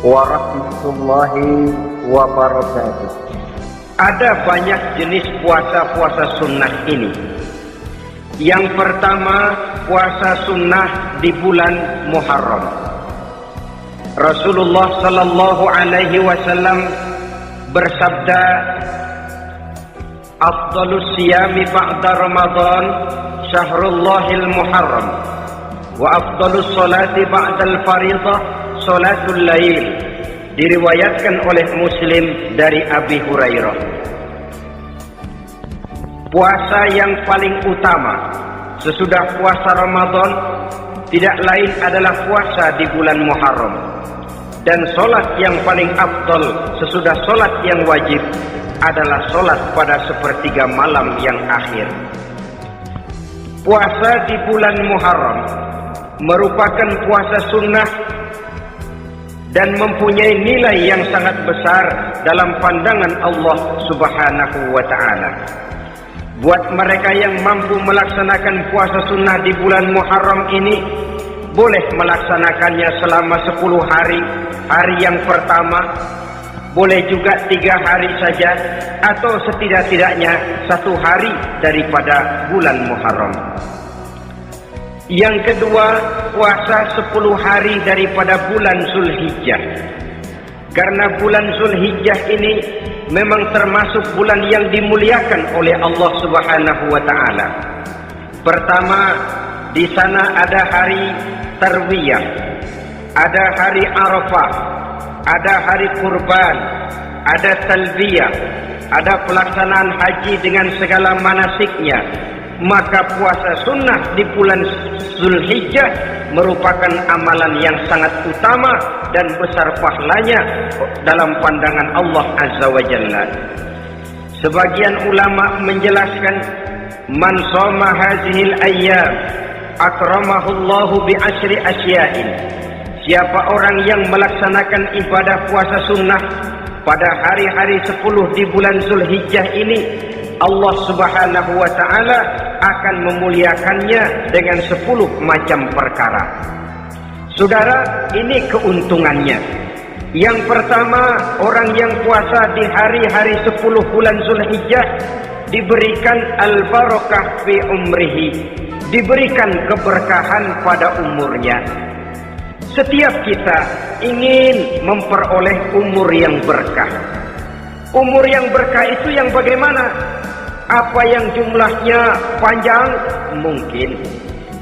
warahmatullahi wabarakatuh. Ada banyak jenis puasa-puasa sunnah ini. Yang pertama, puasa sunnah di bulan Muharram. Rasulullah sallallahu alaihi wasallam bersabda, "Afdhalus siyami ba'da Ramadan syahrullahil Muharram, wa afdhalus salati ba'dal fariḍah salatul lail." Diriwayatkan oleh Muslim dari Abi Hurairah. Puasa yang paling utama sesudah puasa Ramadan tidak lain adalah puasa di bulan Muharram. Dan solat yang paling afdal sesudah solat yang wajib adalah solat pada sepertiga malam yang akhir. Puasa di bulan Muharram merupakan puasa sunnah dan mempunyai nilai yang sangat besar dalam pandangan Allah Subhanahu wa ta'ala. Buat mereka yang mampu melaksanakan puasa sunnah di bulan Muharram ini, boleh melaksanakannya selama 10 hari. Hari yang pertama boleh juga 3 hari saja, atau setidak-tidaknya 1 hari daripada bulan Muharram. Yang kedua, puasa 10 hari daripada bulan Zulhijjah. Karena bulan Zulhijjah ini memang termasuk bulan yang dimuliakan oleh Allah Subhanahu wa taala. Pertama, di sana ada hari Tarwiyah, ada hari Arafah, ada hari Kurban, ada Talbiyah, ada pelaksanaan haji dengan segala manasiknya. Maka puasa sunnah di bulan Zulhijjah merupakan amalan yang sangat utama dan besar pahalanya dalam pandangan Allah Azza wa Jalla. Sebagian ulama menjelaskan, man shoma hazihil ayyam akramahullahu bi asyri asya'in. Siapa orang yang melaksanakan ibadah puasa sunnah pada hari-hari 10 di bulan Zulhijjah ini, Allah Subhanahu wa ta'ala akan memuliakannya dengan 10 macam perkara. Saudara, ini keuntungannya. Yang pertama, orang yang puasa di hari-hari 10 bulan Zulhijjah diberikan al-barakah fi umrihi, diberikan keberkahan pada umurnya. Setiap kita ingin memperoleh umur yang berkah. Umur yang berkah itu yang bagaimana? Apa yang jumlahnya panjang? Mungkin.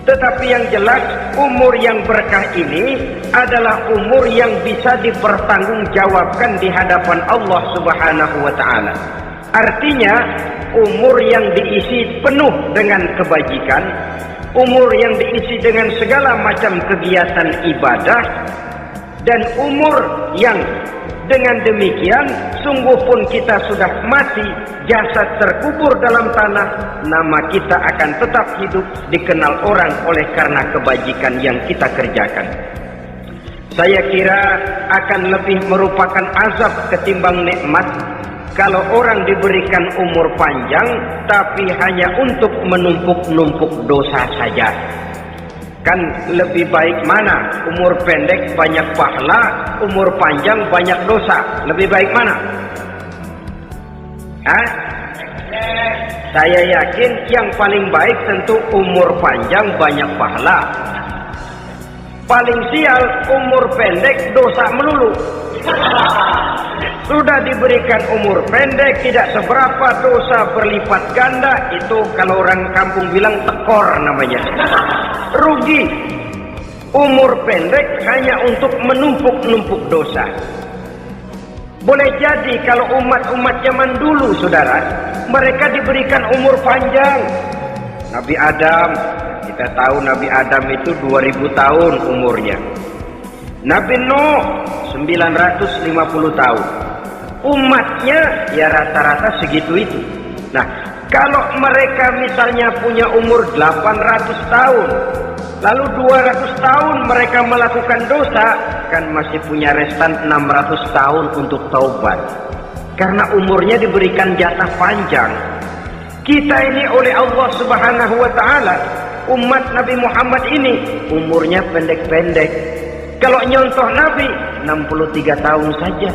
Tetapi yang jelas, umur yang berkah ini adalah umur yang bisa dipertanggungjawabkan di hadapan Allah Subhanahu wa ta'ala. Artinya, umur yang diisi penuh dengan kebajikan, umur yang diisi dengan segala macam kegiatan ibadah, dan umur yang dengan demikian sungguh pun kita sudah mati, jasad terkubur dalam tanah, nama kita akan tetap hidup, dikenal orang oleh karena kebajikan yang kita kerjakan. Saya kira akan lebih merupakan azab ketimbang nikmat kalau orang diberikan umur panjang tapi hanya untuk menumpuk-numpuk dosa saja. Kan lebih baik mana? Umur pendek banyak pahala, umur panjang banyak dosa. Lebih baik mana? Hah? Saya yakin yang paling baik tentu umur panjang banyak pahala. Paling sial umur pendek dosa melulu. Sudah diberikan umur pendek, tidak seberapa, dosa berlipat ganda. Itu kalau orang kampung bilang tekor namanya. Rugi. Umur pendek hanya untuk menumpuk-numpuk dosa. Boleh jadi kalau umat-umat zaman dulu, saudara, mereka diberikan umur panjang. Nabi Adam, kita tahu Nabi Adam itu 2000 tahun umurnya. Nabi Nuh 950 tahun. Umatnya ya rata-rata segitu itu. Nah, kalau mereka misalnya punya umur 800 tahun, lalu 200 tahun mereka melakukan dosa, kan masih punya restan 600 tahun untuk taubat. Karena umurnya diberikan jatah panjang. Kita ini oleh Allah Subhanahu wa ta'ala, umat Nabi Muhammad ini umurnya pendek-pendek. Kalau nyontoh Nabi 63 tahun saja.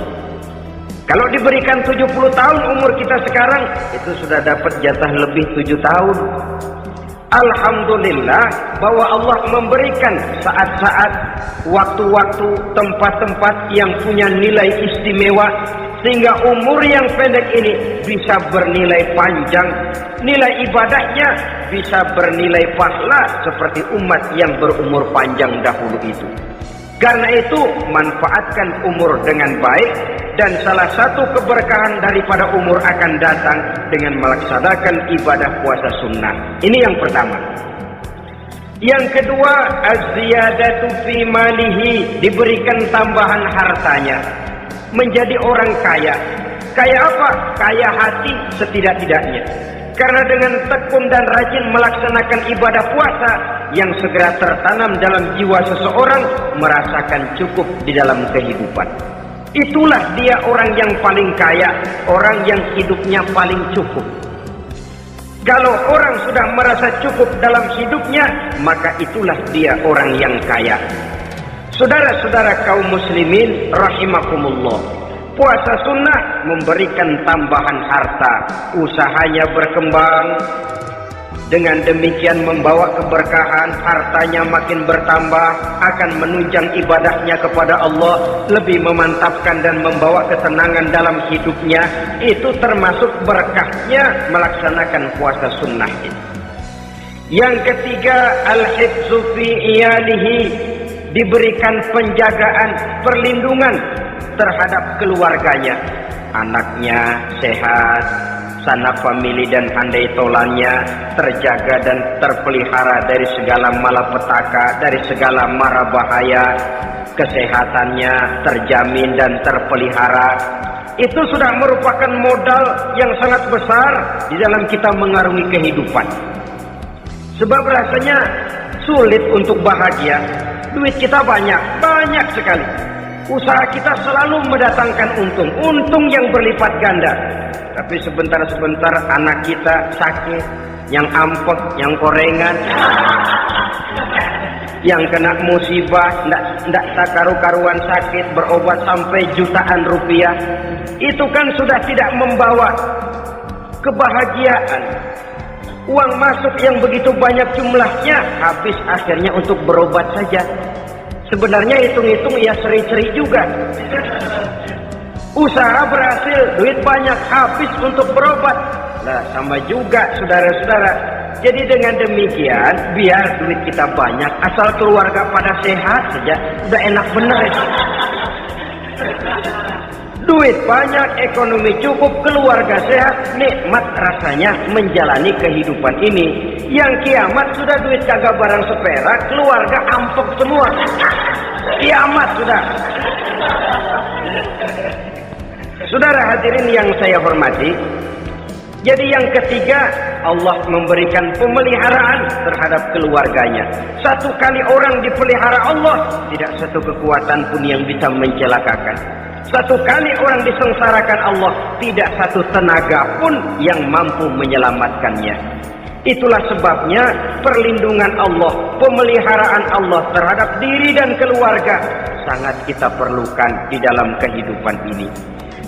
Kalau diberikan 70 tahun umur kita sekarang, itu sudah dapat jatah lebih 7 tahun. Alhamdulillah bahwa Allah memberikan saat-saat, waktu-waktu, tempat-tempat yang punya nilai istimewa, sehingga umur yang pendek ini bisa bernilai panjang, nilai ibadahnya bisa bernilai pahala seperti umat yang berumur panjang dahulu itu. Karena itu manfaatkan umur dengan baik, dan salah satu keberkahan daripada umur akan datang dengan melaksanakan ibadah puasa sunnah. Ini yang pertama. Yang kedua, az-ziyadatu fi malihi, diberikan tambahan hartanya, menjadi orang kaya. Kaya apa? Kaya hati setidak-tidaknya. Karena dengan tekun dan rajin melaksanakan ibadah puasa yang segera tertanam dalam jiwa seseorang, merasakan cukup di dalam kehidupan. Itulah dia orang yang paling kaya, orang yang hidupnya paling cukup. Kalau orang sudah merasa cukup dalam hidupnya, maka itulah dia orang yang kaya. Saudara-saudara kaum muslimin rahimakumullah, puasa sunnah memberikan tambahan harta, usahanya berkembang, dengan demikian membawa keberkahan, hartanya makin bertambah, akan menunjang ibadahnya kepada Allah, lebih memantapkan dan membawa ketenangan dalam hidupnya. Itu termasuk berkahnya melaksanakan puasa sunnah ini. Yang ketiga, al-hifzu fi iyalihi, diberikan penjagaan, perlindungan terhadap keluarganya, anaknya sehat, sanak famili dan handai tolannya terjaga dan terpelihara dari segala malapetaka, dari segala mara bahaya, kesehatannya terjamin dan terpelihara. Itu sudah merupakan modal yang sangat besar di dalam kita mengarungi kehidupan. Sebab rasanya sulit untuk bahagia, duit kita banyak sekali, usaha kita selalu mendatangkan untung yang berlipat ganda. Tapi sebentar-sebentar anak kita sakit, yang ampek, yang korengan, yang kena musibah, ndak karu-karuan sakit, berobat sampai jutaan rupiah. Itu kan sudah tidak membawa kebahagiaan. Uang masuk yang begitu banyak jumlahnya, habis akhirnya untuk berobat saja. Sebenarnya hitung-hitung ya seri-seri juga. Usaha berhasil, duit banyak, habis untuk berobat. Nah, sama juga saudara-saudara. Jadi dengan demikian, biar duit kita banyak, asal keluarga pada sehat saja, udah enak bener itu. Duit banyak, ekonomi cukup, keluarga sehat, nikmat rasanya menjalani kehidupan ini. Yang kiamat sudah duit kagak barang seperak, keluarga ampek semua. Kiamat sudah. Saudara hadirin yang saya hormati, jadi yang ketiga, Allah memberikan pemeliharaan terhadap keluarganya. Satu kali orang dipelihara Allah, tidak satu kekuatan pun yang bisa mencelakakan. Satu kali orang disengsarakan Allah, tidak satu tenaga pun yang mampu menyelamatkannya. Itulah sebabnya perlindungan Allah, pemeliharaan Allah terhadap diri dan keluarga sangat kita perlukan di dalam kehidupan ini.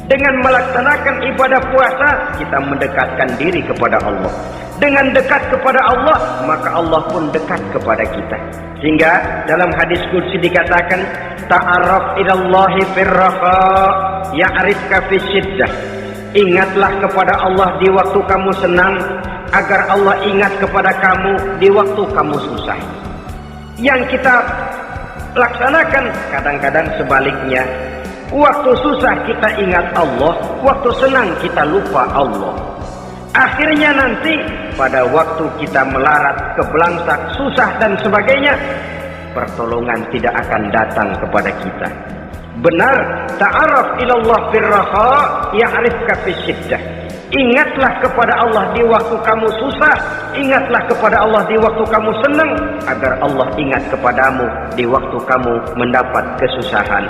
Dengan melaksanakan ibadah puasa, kita mendekatkan diri kepada Allah. Dengan dekat kepada Allah, maka Allah pun dekat kepada kita. Sehingga dalam hadis qudsi dikatakan, ta'arraf ilallahi firraha ya'rifka fisyiddah. Ingatlah kepada Allah di waktu kamu senang, agar Allah ingat kepada kamu di waktu kamu susah. Yang kita laksanakan kadang-kadang sebaliknya. Waktu susah kita ingat Allah, waktu senang kita lupa Allah. Akhirnya nanti pada waktu kita melarat, kebelangsak, susah dan sebagainya, pertolongan tidak akan datang kepada kita. Benar, ta'arraf ilallah firraha ya'rifka fisyiddah. Ingatlah kepada Allah di waktu kamu susah, ingatlah kepada Allah di waktu kamu senang, agar Allah ingat kepadamu di waktu kamu mendapat kesusahan.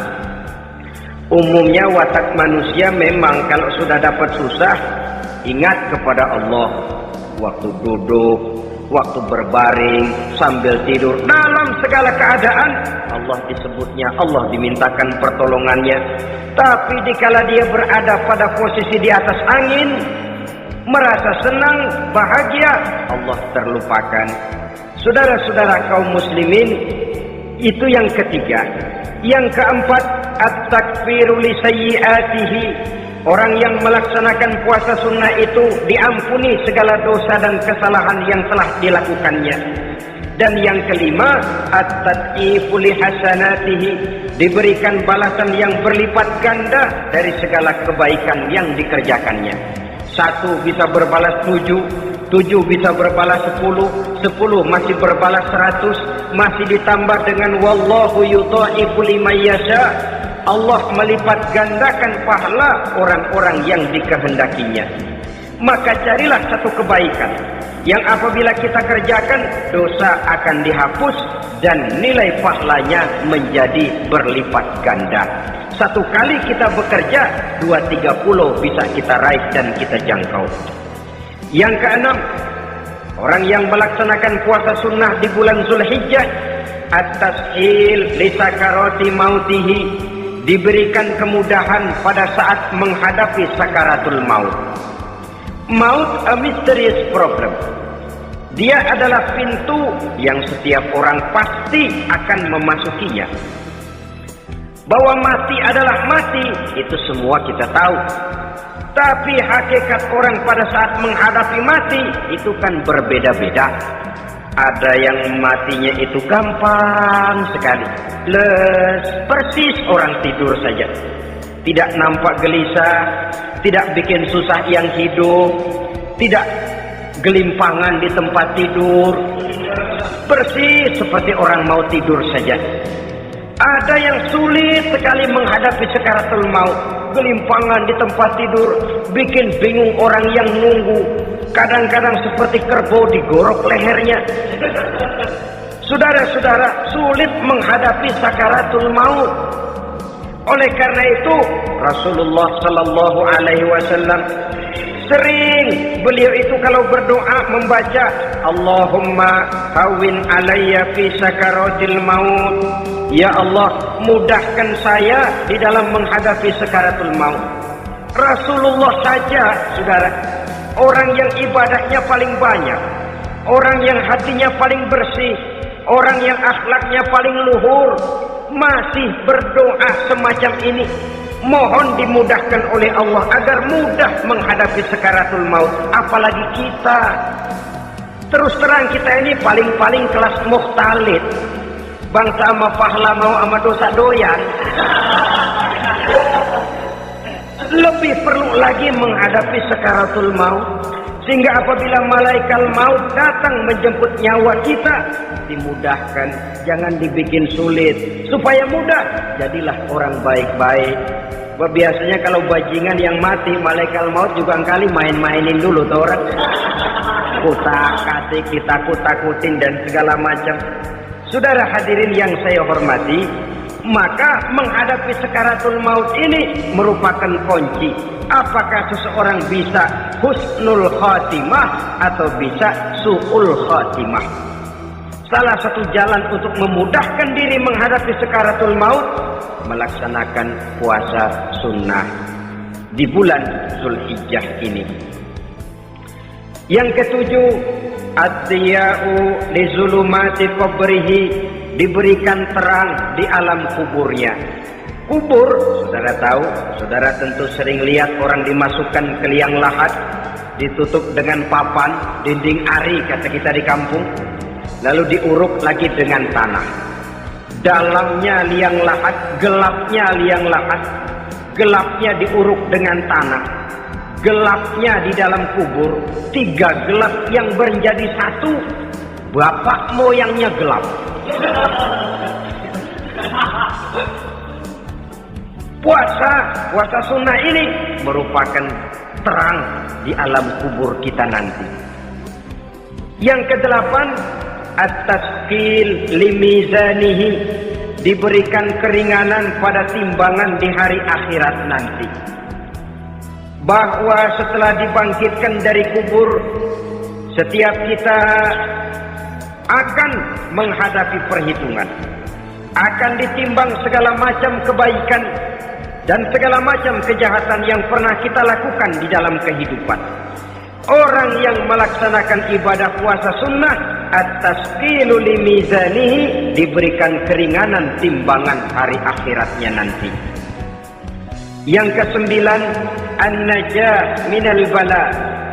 Umumnya watak manusia memang kalau sudah dapat susah, ingat kepada Allah. Waktu duduk, waktu berbaring, sambil tidur, dalam segala keadaan Allah disebutnya, Allah dimintakan pertolongannya. Tapi dikala dia berada pada posisi di atas angin, merasa senang, bahagia, Allah terlupakan. Saudara-saudara kaum muslimin, itu yang ketiga. Yang keempat, at-takfiru li sayyiatihi. Orang yang melaksanakan puasa sunnah itu diampuni segala dosa dan kesalahan yang telah dilakukannya. Dan yang kelima, at-tad'ifu li hasanatihi. Diberikan balasan yang berlipat ganda dari segala kebaikan yang dikerjakannya. 1 bisa berbalas 7, 7 bisa berbalas 10, 10 masih berbalas 100, masih ditambah dengan wallahu yudha'ifu liman yasha. Allah melipat gandakan pahala orang-orang yang dikehendakinya. Maka carilah satu kebaikan yang apabila kita kerjakan, dosa akan dihapus dan nilai pahalanya menjadi berlipat ganda. 1 kali kita bekerja, 230 bisa kita raih dan kita jangkau. Yang keenam, orang yang melaksanakan puasa sunnah di bulan Zulhijjah, at-tashil li sakarati mautihi. Diberikan kemudahan pada saat menghadapi sakaratul maut. Maut a mysterious problem. Dia adalah pintu yang setiap orang pasti akan memasukinya. Bahwa mati adalah mati, itu semua kita tahu. Tapi hakikat orang pada saat menghadapi mati itu kan berbeda-beda. Ada yang matinya itu gampang sekali, persis orang tidur saja, tidak nampak gelisah, tidak bikin susah yang hidup, tidak gelimpangan di tempat tidur, persis seperti orang mau tidur saja. Ada yang sulit sekali menghadapi sakaratul maut, gelimpangan di tempat tidur, bikin bingung orang yang nunggu. Kadang-kadang seperti kerbau digorok lehernya. Saudara-saudara, sulit menghadapi sakaratul maut. Oleh karena itu, Rasulullah sallallahu alaihi wasallam sering beliau itu kalau berdoa membaca Allahumma hawwin alayya fi sakaratil maut. Ya Allah, mudahkan saya di dalam menghadapi sakaratul maut. Rasulullah saja, saudara, orang yang ibadahnya paling banyak, orang yang hatinya paling bersih, orang yang akhlaknya paling luhur, masih berdoa semacam ini. Mohon dimudahkan oleh Allah agar mudah menghadapi sakaratul maut. Apalagi kita, terus terang kita ini paling-paling kelas muhtalid, bangsa sama pahala mau sama dosa doyan. Lebih perlu lagi menghadapi sakaratul maut, sehingga apabila malaikat maut datang menjemput nyawa kita, dimudahkan, jangan dibikin sulit, supaya mudah. Jadilah orang baik-baik. Biasanya kalau bajingan yang mati, malaikat maut juga kali main-mainin dulu tuh orang, kutak-katik, ditakut-takutin dan segala macam. Saudara hadirin yang saya hormati, maka menghadapi sakaratul maut ini merupakan kunci. Apakah seseorang bisa husnul khatimah atau bisa su'ul khatimah? Salah satu jalan untuk memudahkan diri menghadapi sakaratul maut, melaksanakan puasa sunnah di bulan Zulhijjah ini. Yang ketujuh, ad-diya'u li zulumati qabrihi. Diberikan terang di alam kuburnya. Kubur, saudara tahu, saudara tentu sering lihat orang dimasukkan ke liang lahat, ditutup dengan papan, dinding ari kata kita di kampung, lalu diuruk lagi dengan tanah. Dalamnya liang lahat, gelapnya liang lahat, gelapnya diuruk dengan tanah, gelapnya di dalam kubur, 3 gelap yang menjadi satu. Bapak moyangnya gelap. Puasa sunnah ini merupakan terang di alam kubur kita nanti. Yang kedelapan, at-tasqil limizanihi. Diberikan keringanan pada timbangan di hari akhirat nanti. Bahwa setelah dibangkitkan dari kubur, setiap kita akan menghadapi perhitungan, akan ditimbang segala macam kebaikan dan segala macam kejahatan yang pernah kita lakukan di dalam kehidupan. Orang yang melaksanakan ibadah puasa sunnah at-tasqilu li mizanihi, diberikan keringanan timbangan hari akhiratnya nanti. Yang kesembilan, an-najah minal bala,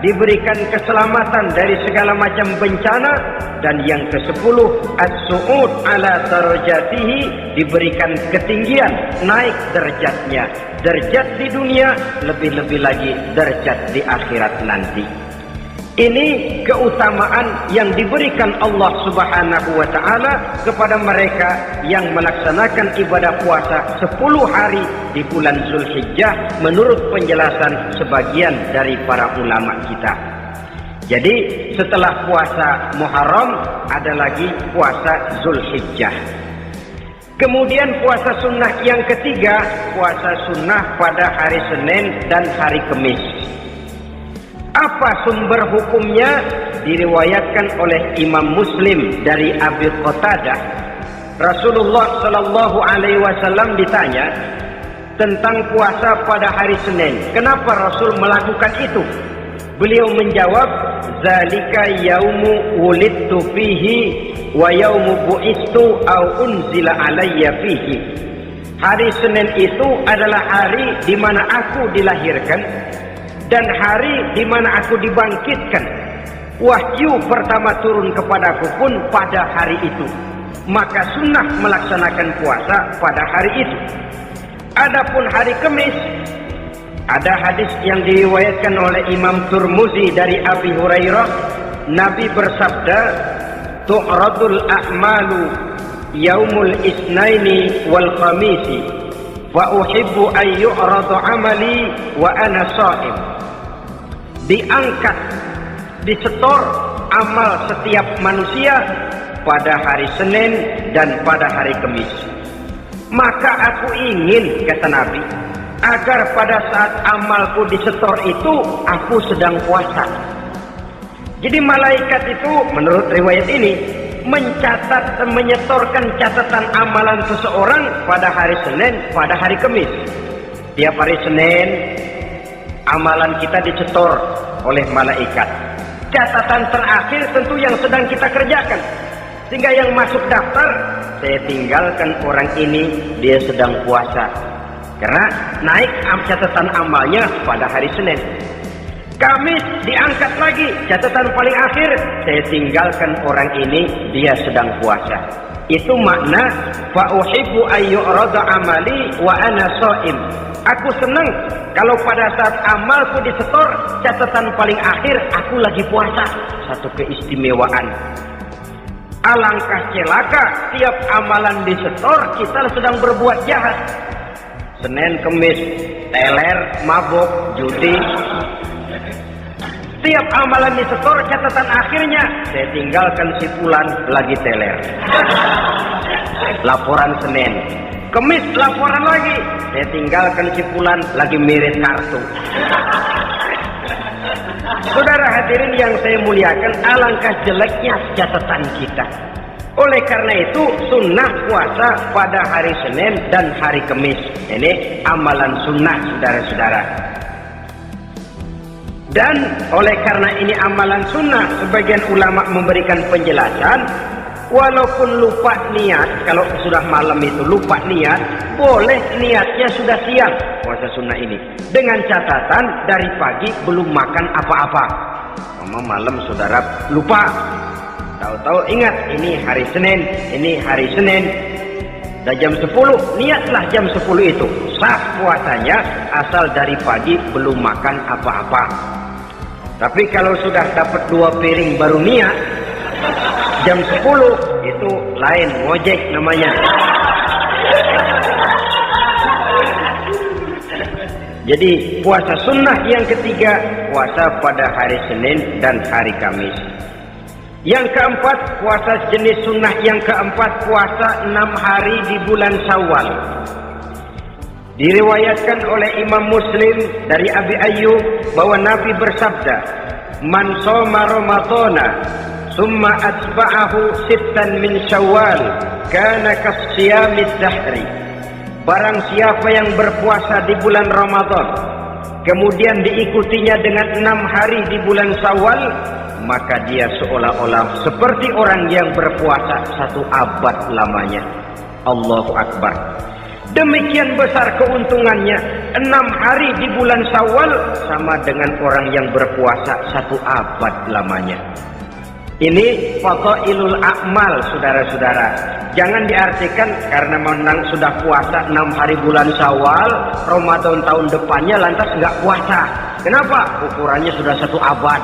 diberikan keselamatan dari segala macam bencana. Dan yang ke-10, as-su'ud ala darajatihi, diberikan ketinggian, naik derajatnya. Derajat di dunia, lebih-lebih lagi derajat di akhirat nanti. Ini keutamaan yang diberikan Allah Subhanahu wa ta'ala kepada mereka yang melaksanakan ibadah puasa 10 hari di bulan Zulhijjah menurut penjelasan sebagian dari para ulama kita. Jadi setelah puasa Muharram ada lagi puasa Zulhijjah. Kemudian puasa sunnah yang ketiga, puasa sunnah pada hari Senin dan hari Kamis. Apa sumber hukumnya? Diriwayatkan oleh Imam Muslim dari Abi Qatadah. Rasulullah Shallallahu Alaihi Wasallam ditanya tentang puasa pada hari Senin. Kenapa Rasul melakukan itu? Beliau menjawab, "Zalika yaumu wulidtu fihi wa yaumu bu'istu au unzila alayya fihi." Hari Senin itu adalah hari di mana aku dilahirkan dan hari di mana aku dibangkitkan. Wahyu pertama turun kepadaku pun pada hari itu. Maka sunnah melaksanakan puasa pada hari itu. Adapun hari Kamis, ada hadis yang diriwayatkan oleh Imam Turmuzi dari Abi Hurairah, Nabi bersabda, "Tu'radul a'malu yaumul isnaini wal khamisi, wa uhibbu an yu'radu amali wa ana sha'im." Diangkat, disetor amal setiap manusia pada hari Senin dan pada hari Kamis. Maka aku ingin, kata Nabi, agar pada saat amalku disetor itu aku sedang puasa. Jadi malaikat itu menurut riwayat ini mencatat, menyetorkan catatan amalan seseorang pada hari Senin, pada hari Kamis. Tiap hari Senin amalan kita disetor oleh malaikat. Catatan terakhir tentu yang sedang kita kerjakan. Sehingga yang masuk daftar, saya tinggalkan orang ini, dia sedang puasa. Karena naik catatan amalnya pada hari Senin. Kamis diangkat lagi, catatan paling akhir, saya tinggalkan orang ini, dia sedang puasa. Itu makna fa uhibbu ayyurada amali wa ana shaim. Aku senang kalau pada saat amalku disetor, catatan paling akhir aku lagi puasa. Satu keistimewaan. Alangkah celaka tiap amalan disetor kita sedang berbuat jahat. Senin, Kamis, teler, mabok, judi. Tiap amalan disetor catatan akhirnya saya tinggalkan si fulan lagi teler. Laporan Senin. Kamis laporan lagi, saya tinggalkan si fulan lagi mirit kartu. Saudara hadirin yang saya muliakan, alangkah jeleknya catatan kita. Oleh karena itu sunnah puasa pada hari Senin dan hari Kamis. Ini amalan sunnah, saudara-saudara. Dan oleh karena ini amalan sunnah, sebagian ulama memberikan penjelasan, walaupun lupa niat, kalau sudah malam itu lupa niat, boleh niatnya sudah siang puasa sunnah ini. Dengan catatan dari pagi belum makan apa-apa. Malam saudara lupa. Tahu-tahu ingat ini hari Senin, ini hari Senin. Dan jam 10, niatlah jam 10 itu. Sah puasanya asal dari pagi belum makan apa-apa. Tapi kalau sudah dapat 2 piring baru niat, jam 10 itu lain, ngojek namanya. Jadi puasa sunnah yang ketiga, puasa pada hari Senin dan hari Kamis. Yang keempat, puasa jenis sunnah yang keempat, puasa 6 hari di bulan Syawal. Diriwayatkan oleh Imam Muslim dari Abi Ayyub bahwa Nabi bersabda, man shoma ramadhana summa atba'ahu sittan min syawal kana kasiyamid dahri. Barang siapa yang berpuasa di bulan Ramadan kemudian diikutinya dengan 6 hari di bulan Syawal, maka dia seolah-olah seperti orang yang berpuasa 1 abad lamanya. Allahu Akbar. Demikian besar keuntungannya. 6 hari di bulan Syawal sama dengan orang yang berpuasa 1 abad lamanya. Ini fadailul a'mal, saudara-saudara. Jangan diartikan karena menang sudah puasa 6 hari bulan Syawal, Ramadan tahun depannya lantas nggak puasa. Kenapa? Ukurannya sudah 1 abad.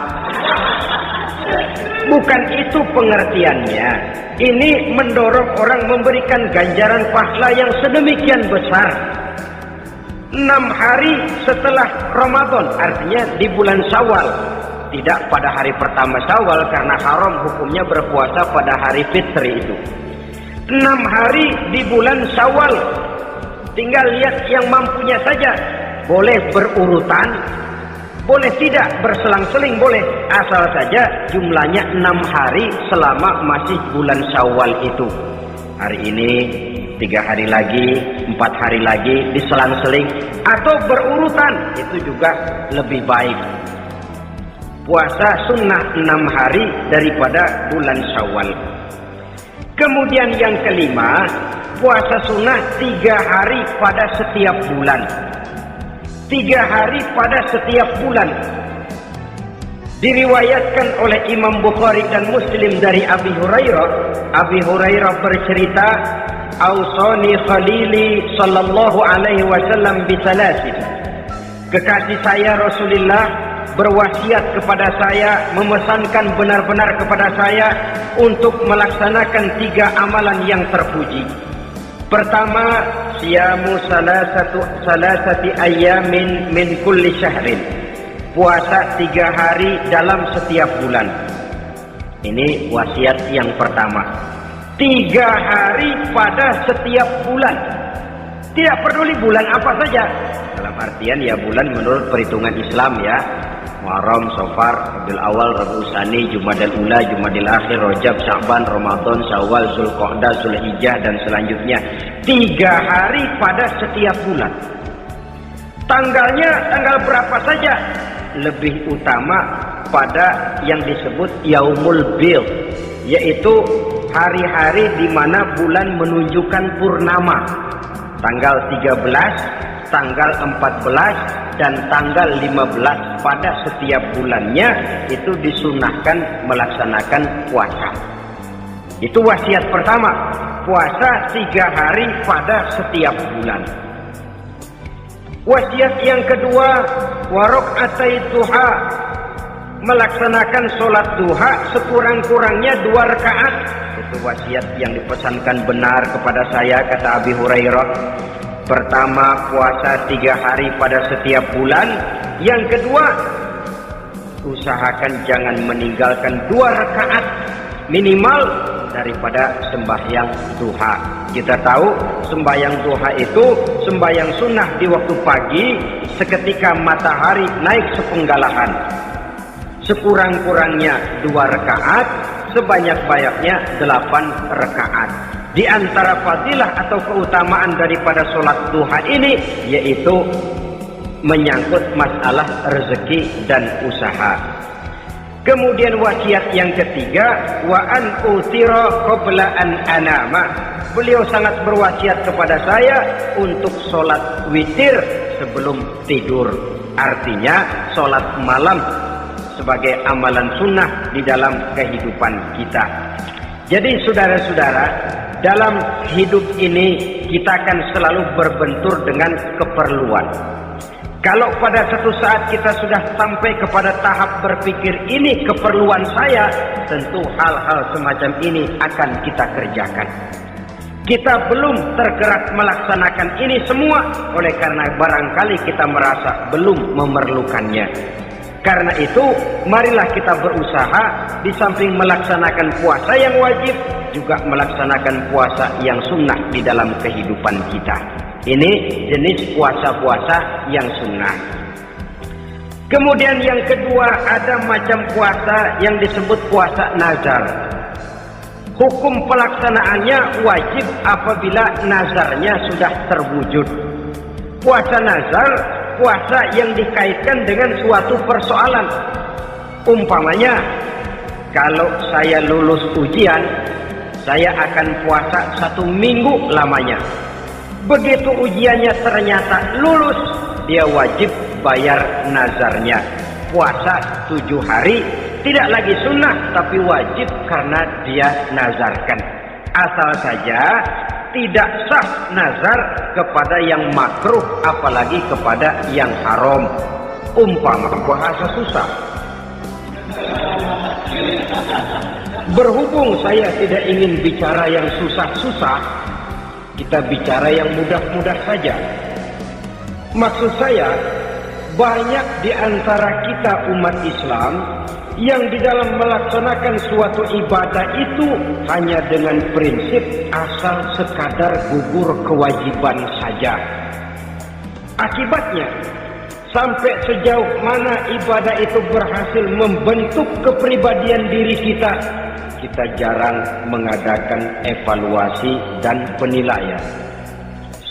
Bukan itu pengertiannya. Ini mendorong orang memberikan ganjaran pahala yang sedemikian besar. 6 hari setelah Ramadan, artinya di bulan Syawal. Tidak pada hari pertama Syawal karena haram hukumnya berpuasa pada hari fitri itu. 6 hari di bulan Syawal. Tinggal lihat yang mampunya saja. Boleh berurutan, boleh tidak berselang-seling, boleh. Asal saja jumlahnya 6 hari selama masih bulan Syawal itu. Hari ini 3 hari lagi, 4 hari lagi, diselang-seling atau berurutan, itu juga lebih baik. Puasa sunnah 6 hari daripada bulan Syawal. Kemudian yang kelima, puasa sunnah 3 hari pada setiap bulan. 3 hari pada setiap bulan. Diriwayatkan oleh Imam Bukhari dan Muslim dari Abi Hurairah. Abi Hurairah bercerita, "Ausani Khalili sallallahu alaihi wasallam bisalasin." Kekasih saya Rasulullah berwasiat kepada saya, memesankan benar-benar kepada saya untuk melaksanakan 3 amalan yang terpuji. Pertama, siyamu salasati ayyamin min kulli syahrin. Puasa 3 hari dalam setiap bulan. Ini wasiat yang pertama. 3 hari pada setiap bulan. Tidak peduli bulan apa saja. Dalam artian ya bulan menurut perhitungan Islam ya. Muharram, Safar, Rabiul Awal, Rabiul Tsani, Jumadal Ula, Jumadil Akhir, Rajab, Sya'ban, Ramadan, Syawal, Zulqa'dah, Zulhijjah dan selanjutnya. 3 hari pada setiap bulan. Tanggalnya tanggal berapa saja? Lebih utama pada yang disebut Yaumul Bid, yaitu hari-hari di mana bulan menunjukkan purnama. Tanggal 13, tanggal 14 dan tanggal 15 pada setiap bulannya itu disunahkan melaksanakan puasa. Itu wasiat pertama, puasa 3 hari pada setiap bulan. Wasiat yang kedua, waraqatai duha, melaksanakan sholat duha sekurang-kurangnya 2 rakaat. Itu wasiat yang dipesankan benar kepada saya, kata Abi Hurairah. Pertama, puasa 3 hari pada setiap bulan. Yang kedua, usahakan jangan meninggalkan 2 rakaat minimal daripada sembahyang duha. Kita tahu sembahyang duha itu sembahyang sunnah di waktu pagi seketika matahari naik sepenggalahan. Sekurang-kurangnya 2 rakaat, sebanyak-banyaknya 8 rakaat. Di antara fadilah atau keutamaan daripada sholat duha ini yaitu menyangkut masalah rezeki dan usaha. Kemudian wasiat yang ketiga, wa an utira qabla an anama. Beliau sangat berwasiat kepada saya untuk sholat witir sebelum tidur. Artinya sholat malam sebagai amalan sunnah di dalam kehidupan kita. Jadi saudara-saudara, dalam hidup ini kita akan selalu berbentur dengan keperluan. Kalau pada satu saat kita sudah sampai kepada tahap berpikir ini keperluan saya, tentu hal-hal semacam ini akan kita kerjakan. Kita belum tergerak melaksanakan ini semua oleh karena barangkali kita merasa belum memerlukannya. Karena itu, marilah kita berusaha di samping melaksanakan puasa yang wajib, juga melaksanakan puasa yang sunnah di dalam kehidupan kita. Ini jenis puasa-puasa yang sunnah. Kemudian yang kedua, ada macam puasa yang disebut puasa nazar. Hukum pelaksanaannya wajib apabila nazarnya sudah terwujud. Puasa nazar, puasa yang dikaitkan dengan suatu persoalan. Umpamanya, kalau saya lulus ujian, saya akan puasa 1 minggu lamanya. Begitu ujiannya ternyata lulus, dia wajib bayar nazarnya. Puasa 7 hari, tidak lagi sunnah, tapi wajib karena dia nazarkan. Asal saja tidak sah nazar kepada yang makruh, apalagi kepada yang haram. Umpama bahasa susah. Berhubung saya tidak ingin bicara yang susah-susah, kita bicara yang mudah-mudah saja. Maksud saya, banyak di antara kita umat Islam yang di dalam melaksanakan suatu ibadah itu hanya dengan prinsip asal sekadar gugur kewajiban saja. Akibatnya, sampai sejauh mana ibadah itu berhasil membentuk kepribadian diri kita, kita jarang mengadakan evaluasi dan penilaian.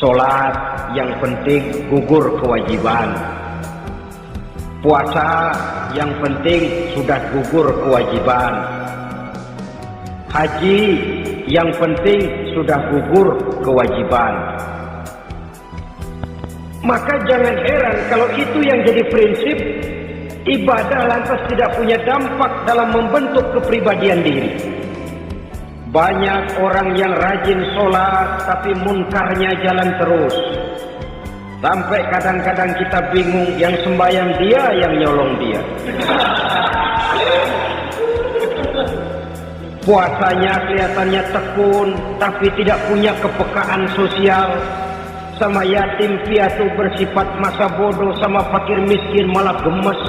Sholat yang penting gugur kewajiban. Puasa yang penting sudah gugur kewajiban. Haji yang penting sudah gugur kewajiban. Maka jangan heran kalau itu yang jadi prinsip, ibadah lantas tidak punya dampak dalam membentuk kepribadian diri. Banyak orang yang rajin sholat tapi munkarnya jalan terus. Sampai kadang-kadang kita bingung, yang sembahyang dia, yang nyolong dia. Puasanya kelihatannya tekun, tapi tidak punya kepekaan sosial. Sama yatim piatu bersifat masa bodoh, sama fakir miskin malah gemes.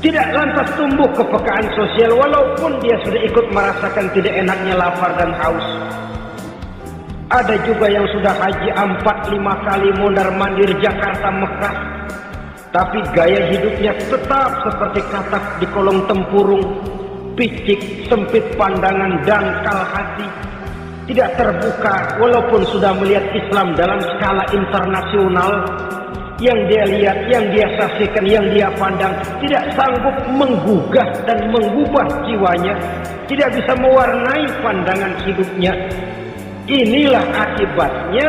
Tidak lantas tumbuh kepekaan sosial, walaupun dia sudah ikut merasakan tidak enaknya lapar dan haus. Ada juga yang sudah haji 4-5 kali mondar-mandir Jakarta Mekah, tapi gaya hidupnya tetap seperti katak di kolong tempurung, picik, sempit pandangan, dangkal hati, tidak terbuka walaupun sudah melihat Islam dalam skala internasional. Yang dia lihat, yang dia saksikan, yang dia pandang, tidak sanggup menggugah dan mengubah jiwanya, tidak bisa mewarnai pandangan hidupnya. Inilah akibatnya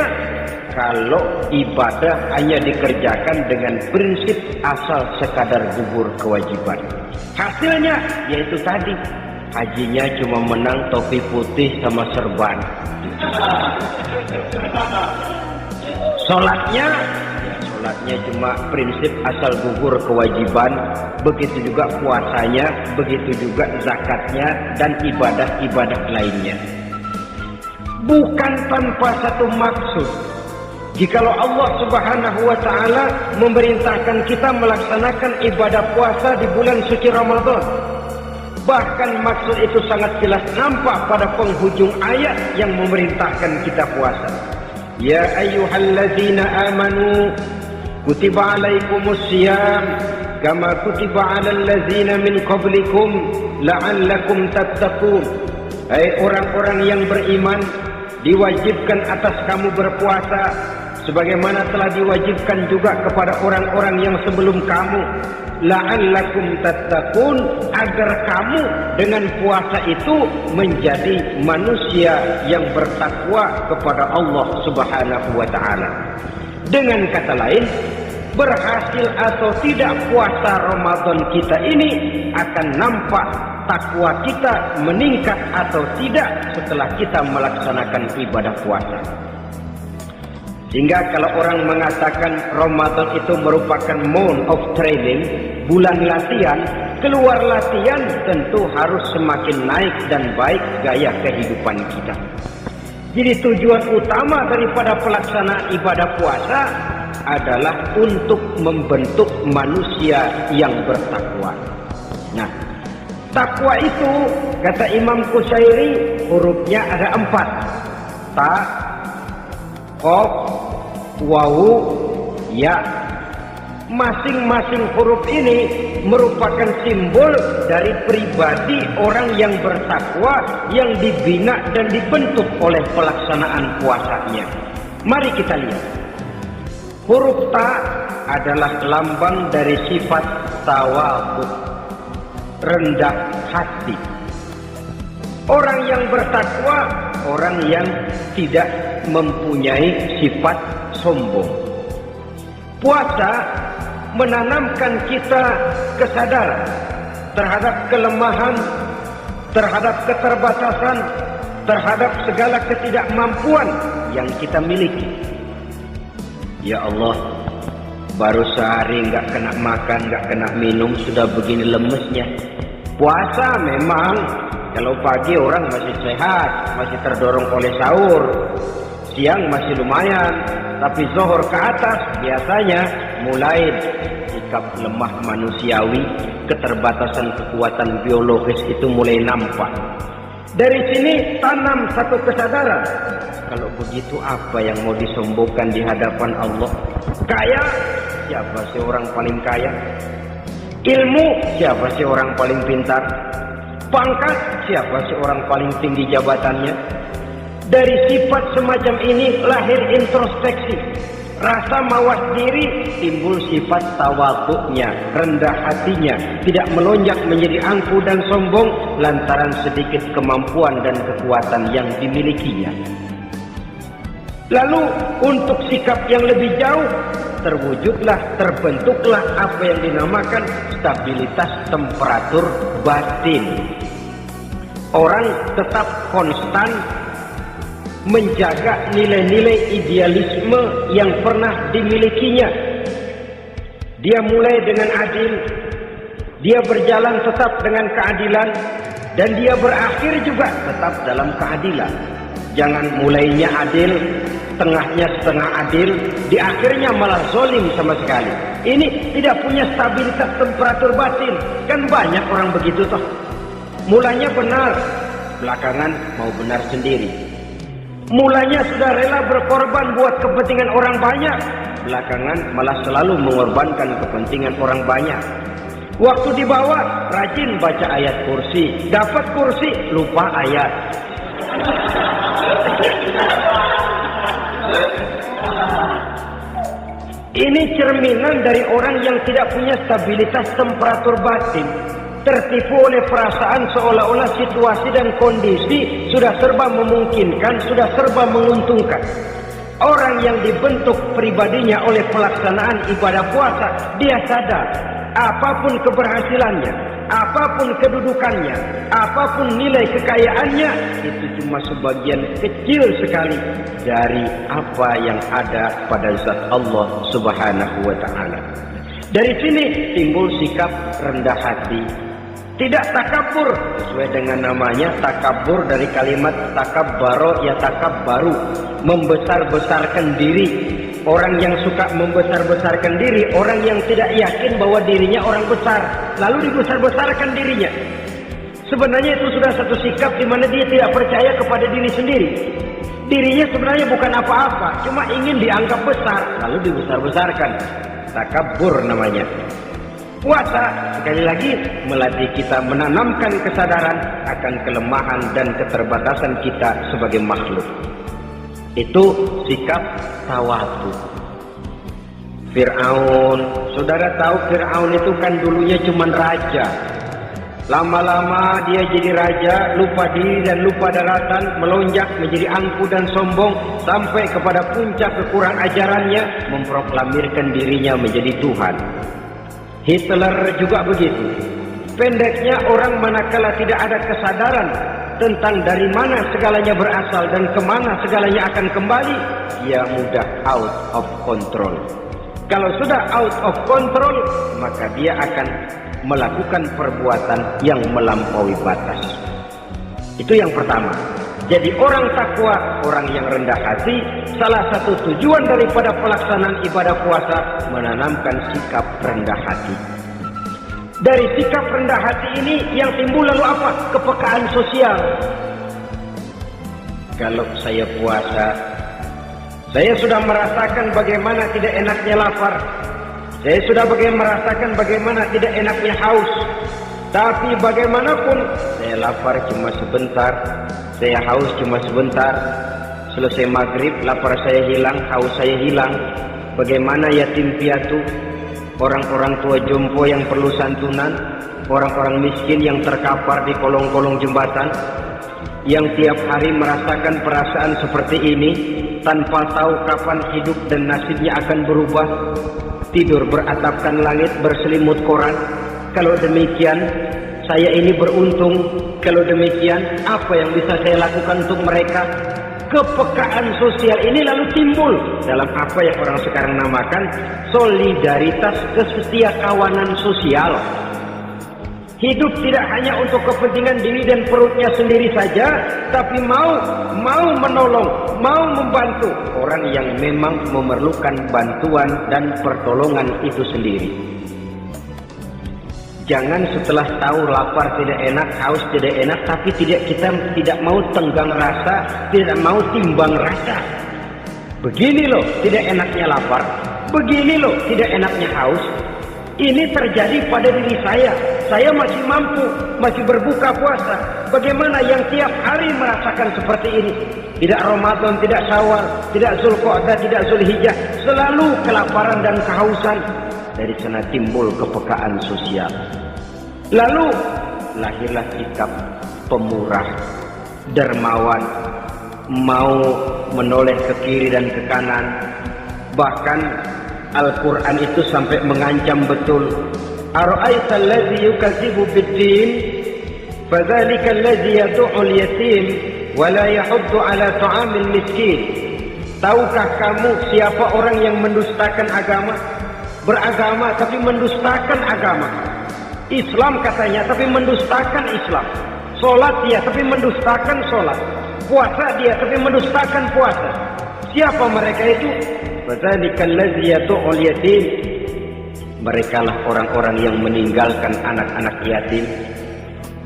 kalau ibadah hanya dikerjakan dengan prinsip asal sekadar gugur kewajiban. Hasilnya yaitu tadi, hajinya cuma menang topi putih sama serban. Sholatnya cuma prinsip asal gugur kewajiban. Begitu juga puasanya, begitu juga zakatnya dan ibadah-ibadah lainnya. Bukan tanpa satu maksud. Jikalau Allah Subhanahu wa ta'ala memerintahkan kita melaksanakan ibadah puasa di bulan suci Ramadan, bahkan maksud itu sangat jelas nampak pada penghujung ayat yang memerintahkan kita puasa. Ya ayyuhalladzina amanu kutiba alaikumus syiyam kama kutiba alal ladzina min qablikum la'allakum tattaqun. Hai orang-orang yang beriman, diwajibkan atas kamu berpuasa sebagaimana telah diwajibkan juga kepada orang-orang yang sebelum kamu, la'allakum tattaqun, agar kamu dengan puasa itu menjadi manusia yang bertakwa kepada Allah Subhanahu wa ta'ala. Dengan kata lain, berhasil atau tidak puasa Ramadan kita ini akan nampak takwa kita meningkat atau tidak setelah kita melaksanakan ibadah puasa. Sehingga kalau orang mengatakan Ramadan itu merupakan month of training, bulan latihan, keluar latihan tentu harus semakin naik dan baik gaya kehidupan kita. Jadi tujuan utama daripada pelaksanaan ibadah puasa adalah untuk membentuk manusia yang bertakwa. Nah, takwa itu kata Imam Qusairi hurufnya ada 4. Ta, qaf, wawu, ya. Masing-masing huruf ini merupakan simbol dari pribadi orang yang bertakwa, yang dibina dan dibentuk oleh pelaksanaan puasanya. Mari kita lihat. Huruf ta adalah lambang dari sifat tawadhu, rendah hati. Orang yang bertakwa, orang yang tidak mempunyai sifat sombong. Puasa menanamkan kita kesadaran terhadap kelemahan, terhadap keterbatasan, terhadap segala ketidakmampuan yang kita miliki. Ya Allah, baru sehari nggak kena makan, nggak kena minum, sudah begini lemesnya. Puasa memang, kalau pagi orang masih sehat, masih terdorong oleh sahur, siang masih lumayan, tapi zuhur ke atas biasanya mulai sikap lemah manusiawi, keterbatasan kekuatan biologis itu mulai nampak. Dari sini tanam satu kesadaran. Kalau begitu apa yang mau disombongkan di hadapan Allah? Kaya, siapa sih orang paling kaya? Ilmu, siapa sih orang paling pintar? Pangkat, siapa sih orang paling tinggi jabatannya? Dari sifat semacam ini lahir introspeksi, rasa mawas diri, timbul sifat tawadhu'nya, rendah hatinya, tidak melonjak menjadi angkuh dan sombong lantaran sedikit kemampuan dan kekuatan yang dimilikinya. Lalu untuk sikap yang lebih jauh, terbentuklah apa yang dinamakan stabilitas temperatur batin. Orang tetap konstan menjaga nilai-nilai idealisme yang pernah dimilikinya. Dia mulai dengan adil, dia berjalan tetap dengan keadilan, dan dia berakhir juga tetap dalam keadilan. Jangan mulainya adil, tengahnya setengah adil, di akhirnya malah zalim sama sekali. Ini tidak punya stabilitas temperatur batin. Kan banyak orang begitu toh. Mulanya benar, belakangan mau benar sendiri. Mulanya sudah rela berkorban buat kepentingan orang banyak, belakangan malah selalu mengorbankan kepentingan orang banyak. Waktu dibawa rajin baca ayat kursi, dapat kursi lupa ayat. Ini cerminan dari orang yang tidak punya stabilitas temperatur batin, tertipu oleh perasaan seolah-olah situasi dan kondisi sudah serba memungkinkan, sudah serba menguntungkan. Orang yang dibentuk pribadinya oleh pelaksanaan ibadah puasa, dia sadar apapun keberhasilannya, apapun kedudukannya, apapun nilai kekayaannya, itu cuma sebagian kecil sekali dari apa yang ada pada zat Allah Subhanahu wa ta'ala. Dari sini timbul sikap rendah hati, tidak takabur, sesuai dengan namanya takabur dari kalimat takabbaro ya takabbaru, membesar-besarkan diri. Orang yang suka membesar-besarkan diri, orang yang tidak yakin bahwa dirinya orang besar, lalu dibesar-besarkan dirinya. Sebenarnya itu sudah satu sikap di mana dia tidak percaya kepada diri sendiri. Dirinya sebenarnya bukan apa-apa, cuma ingin dianggap besar, lalu dibesar-besarkan. Takabbur namanya. Puasa sekali lagi melatih kita menanamkan kesadaran akan kelemahan dan keterbatasan kita sebagai makhluk. Itu sikap tawadhu. Fir'aun, saudara tahu Fir'aun itu kan dulunya cuma raja. Lama-lama dia jadi raja, lupa diri dan lupa daratan, melonjak menjadi angkuh dan sombong sampai kepada puncak kekurang ajarannya, memproklamirkan dirinya menjadi Tuhan. Hitler juga begitu. Pendeknya orang manakala tidak ada kesadaran tentang dari mana segalanya berasal dan kemana segalanya akan kembali, dia mudah out of control. Kalau sudah out of control, maka dia akan melakukan perbuatan yang melampaui batas. Itu yang pertama. Jadi orang takwa, orang yang rendah hati, salah satu tujuan daripada pelaksanaan ibadah puasa menanamkan sikap rendah hati. Dari sikap rendah hati ini yang timbul lalu apa? Kepekaan sosial. Kalau saya puasa, saya sudah merasakan bagaimana tidak enaknya lapar. Saya sudah merasakan bagaimana tidak enaknya haus. Tapi bagaimanapun, saya lapar cuma sebentar, saya haus cuma sebentar. Selesai maghrib, lapar saya hilang, haus saya hilang. Bagaimana yatim piatu, orang-orang tua jompo yang perlu santunan, orang-orang miskin yang terkapar di kolong-kolong jembatan, yang tiap hari merasakan perasaan seperti ini, tanpa tahu kapan hidup dan nasibnya akan berubah. Tidur beratapkan langit, berselimut koran. Kalau demikian, saya ini beruntung. Kalau demikian, apa yang bisa saya lakukan untuk mereka? Kepekaan sosial ini lalu timbul dalam apa yang orang sekarang namakan solidaritas, kesetiakawanan sosial. Hidup tidak hanya untuk kepentingan diri dan perutnya sendiri saja, tapi mau menolong, mau membantu orang yang memang memerlukan bantuan dan pertolongan itu sendiri. Jangan setelah tahu lapar tidak enak, haus tidak enak, tapi kita tidak mau tenggang rasa, tidak mau timbang rasa. Begini loh tidak enaknya lapar, begini loh tidak enaknya haus. Ini terjadi pada diri saya. Saya masih mampu, masih berbuka puasa. Bagaimana yang tiap hari merasakan seperti ini? Tidak Ramadan, tidak Syawal, tidak Zulqa'dah, tidak Zulhijjah, selalu kelaparan dan kehausan. Dari sana timbul kepekaan sosial. Lalu lahirlah sikap pemurah, dermawan, mau menoleh ke kiri dan ke kanan. Bahkan Al-Quran itu sampai mengancam betul. Ara'aita allazi yukadzibu bid-din fadzalika allazi yad'ul yatim wa la yahuddu ala ta'amil miskin. Tahukah kamu siapa orang yang mendustakan agama? Beragama tapi mendustakan agama. Islam katanya tapi mendustakan Islam. Salat dia tapi mendustakan salat. Puasa dia tapi mendustakan puasa. Siapa mereka itu? Fadzalikal ladzi yad'ul yatim. Merekalah orang-orang yang meninggalkan anak-anak yatim.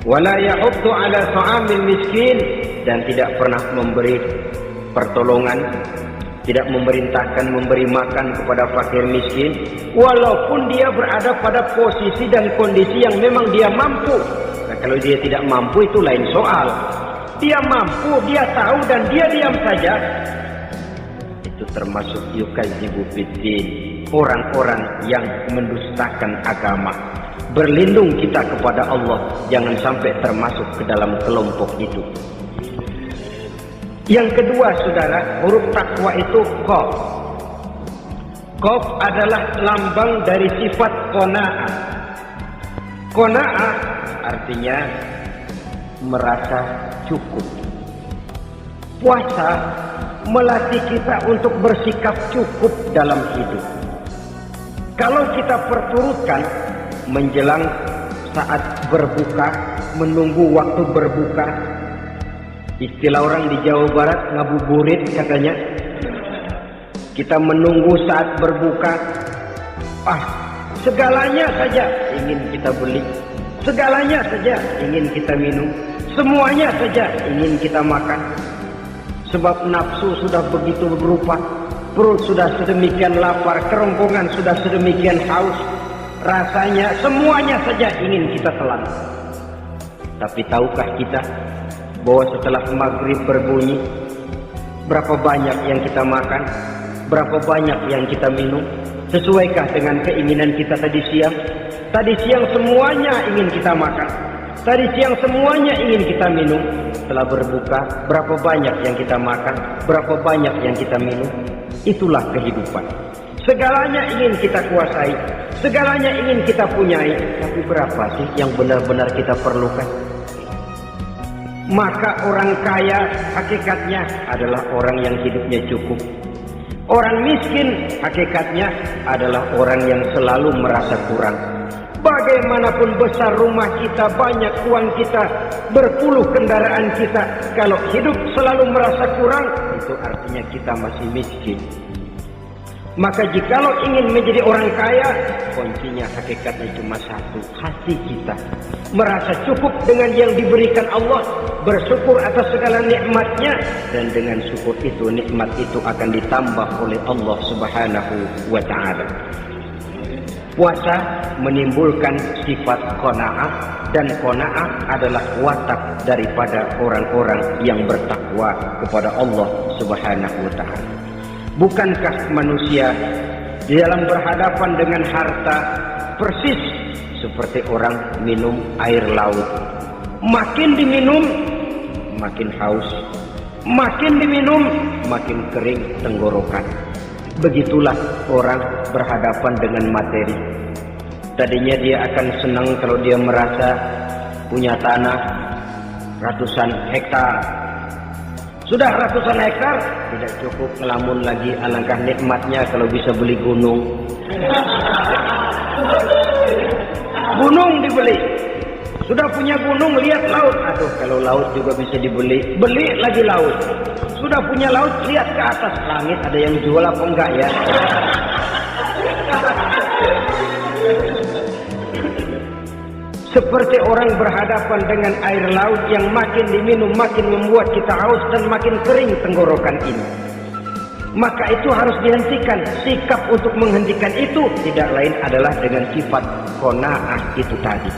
Wala yahuddu ala ta'amil miskin, dan tidak pernah memberi pertolongan, tidak memerintahkan memberi makan kepada fakir miskin, walaupun dia berada pada posisi dan kondisi yang memang dia mampu. Nah, kalau dia tidak mampu itu lain soal. Dia mampu, dia tahu, dan dia diam saja. Itu termasuk yukadzibu biddin, orang-orang yang mendustakan agama. Berlindung kita kepada Allah, jangan sampai termasuk ke dalam kelompok itu. Yang kedua, saudara, huruf takwa itu qaf. Qaf adalah lambang dari sifat qanaah. Qanaah artinya merasa cukup. Puasa melatih kita untuk bersikap cukup dalam hidup. Kalau kita perturutkan menjelang saat berbuka, menunggu waktu berbuka, istilah orang di Jawa Barat ngabuburit katanya, kita menunggu saat berbuka, segalanya saja ingin kita beli, segalanya saja ingin kita minum, semuanya saja ingin kita makan. Sebab nafsu sudah begitu berupa, perut sudah sedemikian lapar, kerongkongan sudah sedemikian haus, rasanya semuanya saja ingin kita telan. Tapi tahukah kita bahwa setelah maghrib berbunyi, berapa banyak yang kita makan, berapa banyak yang kita minum? Sesuaikah dengan keinginan kita tadi siang? Tadi siang semuanya ingin kita makan, tadi siang semuanya ingin kita minum. Setelah berbuka, berapa banyak yang kita makan, berapa banyak yang kita minum? Itulah kehidupan. Segalanya ingin kita kuasai, segalanya ingin kita punyai, tapi berapa sih yang benar-benar kita perlukan? Maka orang kaya hakikatnya adalah orang yang hidupnya cukup. Orang miskin hakikatnya adalah orang yang selalu merasa kurang. Bagaimanapun besar rumah kita, banyak uang kita, berpuluh kendaraan kita, kalau hidup selalu merasa kurang, itu artinya kita masih miskin. Maka jikalau ingin menjadi orang kaya, kuncinya hakikatnya cuma satu, hati kita merasa cukup dengan yang diberikan Allah, bersyukur atas segala nikmatnya, dan dengan syukur itu, nikmat itu akan ditambah oleh Allah Subhanahu wa ta'ala. Puasa menimbulkan sifat qanaah, dan qanaah adalah watak daripada orang-orang yang bertakwa kepada Allah Subhanahu wa taala. Bukankah manusia di dalam berhadapan dengan harta persis seperti orang minum air laut? Makin diminum makin haus, makin diminum makin kering tenggorokan. Begitulah orang berhadapan dengan materi. Tadinya dia akan senang kalau dia merasa punya tanah ratusan hektar. Sudah ratusan hektar tidak cukup, ngelamun lagi. Alangkah nikmatnya kalau bisa beli gunung. Gunung dibeli. Sudah punya gunung, lihat laut. Aduh, kalau laut juga bisa dibeli. Beli lagi laut. Sudah punya laut, lihat ke atas langit, ada yang jual apa enggak ya? Seperti orang berhadapan dengan air laut yang makin diminum makin membuat kita haus dan makin kering tenggorokan ini. Maka itu harus dihentikan. Sikap untuk menghentikan itu tidak lain adalah dengan sifat qanaah itu tadi.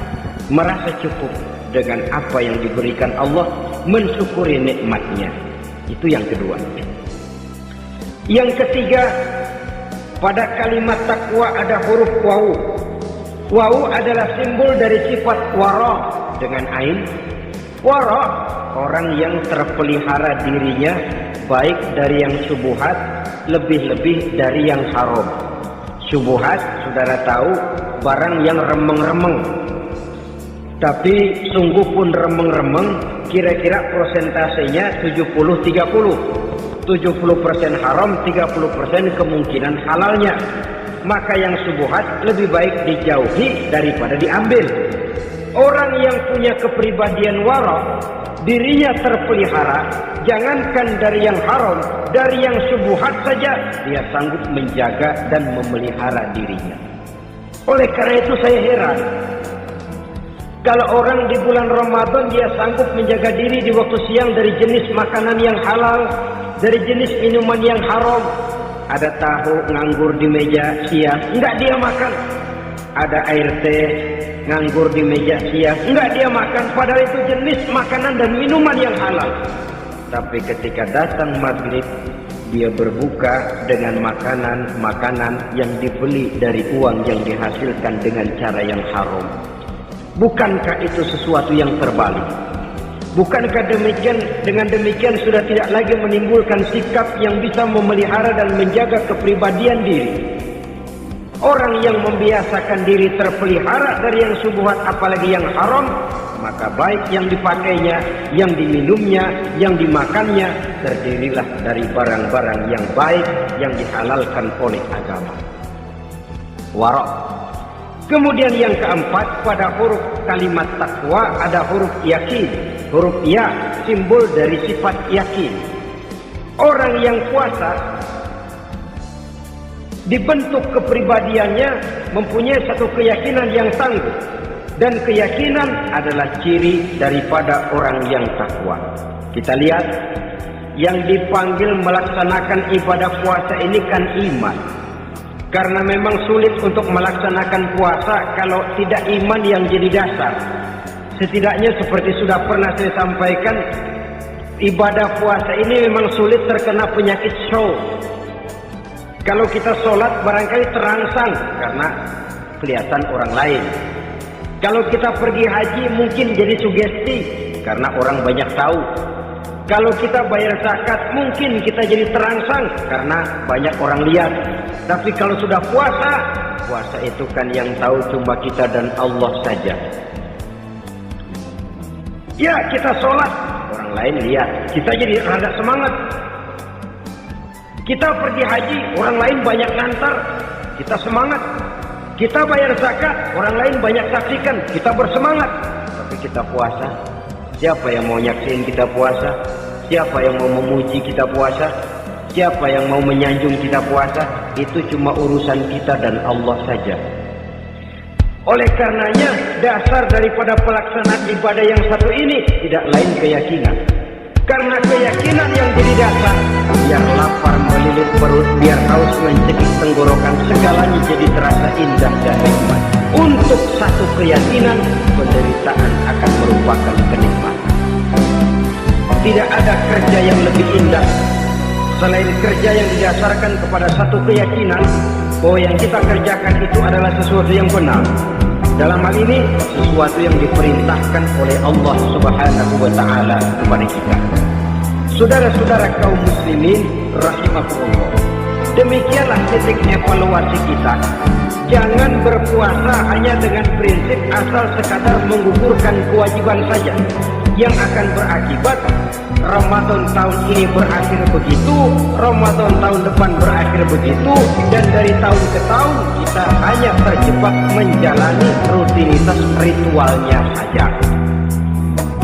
Merasa cukup dengan apa yang diberikan Allah, mensyukuri nikmatnya. Itu yang kedua. Yang ketiga, pada kalimat takwa ada huruf wawu. Wawu adalah simbol dari sifat wara dengan ain. Wara, orang yang terpelihara dirinya baik dari yang syubhat, lebih-lebih dari yang haram. Syubhat, saudara tahu, barang yang remeng-remeng. Tapi sungguh pun remeng-remeng, kira-kira persentasenya 70-30. 70% haram, 30% kemungkinan halalnya. Maka yang syubhat lebih baik dijauhi daripada diambil. Orang yang punya kepribadian wara, dirinya terpelihara, jangankan dari yang haram, dari yang syubhat saja dia sanggup menjaga dan memelihara dirinya. Oleh karena itu saya heran, kalau orang di bulan Ramadan dia sanggup menjaga diri di waktu siang dari jenis makanan yang halal, dari jenis minuman yang haram. Ada tahu nganggur di meja siang, enggak dia makan. Ada air teh nganggur di meja siang, enggak dia makan. Padahal itu jenis makanan dan minuman yang halal. Tapi ketika datang maghrib, dia berbuka dengan makanan-makanan yang dibeli dari uang yang dihasilkan dengan cara yang haram. Bukankah itu sesuatu yang terbalik? Bukankah dengan demikian sudah tidak lagi menimbulkan sikap yang bisa memelihara dan menjaga kepribadian diri? Orang yang membiasakan diri terpelihara dari yang syubhat apalagi yang haram, maka baik yang dipakainya, yang diminumnya, yang dimakannya terdirilah dari barang-barang yang baik yang dihalalkan oleh agama. Wara. Kemudian yang keempat, pada huruf kalimat takwa ada huruf yakin. Huruf ya, simbol dari sifat yakin. Orang yang puasa dibentuk kepribadiannya mempunyai satu keyakinan yang tangguh. Dan keyakinan adalah ciri daripada orang yang takwa. Kita lihat, yang dipanggil melaksanakan ibadah puasa ini kan iman. Karena memang sulit untuk melaksanakan puasa kalau tidak iman yang jadi dasar. Setidaknya seperti sudah pernah saya sampaikan, ibadah puasa ini memang sulit terkena penyakit show. Kalau kita sholat barangkali terangsang karena kelihatan orang lain. Kalau kita pergi haji mungkin jadi sugesti karena orang banyak tahu. Kalau kita bayar zakat mungkin kita jadi terangsang karena banyak orang lihat. Tapi kalau sudah puasa, puasa itu kan yang tahu cuma kita dan Allah saja. Ya, kita sholat, orang lain lihat, kita jadi rada semangat. Kita pergi haji, orang lain banyak ngantar, kita semangat. Kita bayar zakat, orang lain banyak saksikan, kita bersemangat. Tapi kita puasa, siapa yang mau nyaksiin kita puasa? Siapa yang mau memuji kita puasa? Siapa yang mau menyanjung kita puasa? Itu cuma urusan kita dan Allah saja. Oleh karenanya, dasar daripada pelaksanaan ibadah yang satu ini tidak lain keyakinan. Karena keyakinan yang jadi dasar, biar lapar melilit perut, biar haus mencekik tenggorokan, segalanya jadi terasa indah dan nikmat. Untuk satu keyakinan, penderitaan akan merupakan kenikmatan. Tidak ada kerja yang lebih indah selain kerja yang didasarkan kepada satu keyakinan bahwa yang kita kerjakan itu adalah sesuatu yang benar. Dalam hal ini, sesuatu yang diperintahkan oleh Allah Subhanahu wa Ta'ala kepada kita. Saudara-saudara kaum muslimin rahimakumullah, demikianlah titik evaluasi kita. Jangan berpuasa hanya dengan prinsip asal sekadar menggugurkan kewajiban saja, yang akan berakibat Ramadan tahun ini berakhir begitu, Ramadan tahun depan berakhir begitu, dan dari tahun ke tahun kita hanya terjebak menjalani rutinitas ritualnya saja.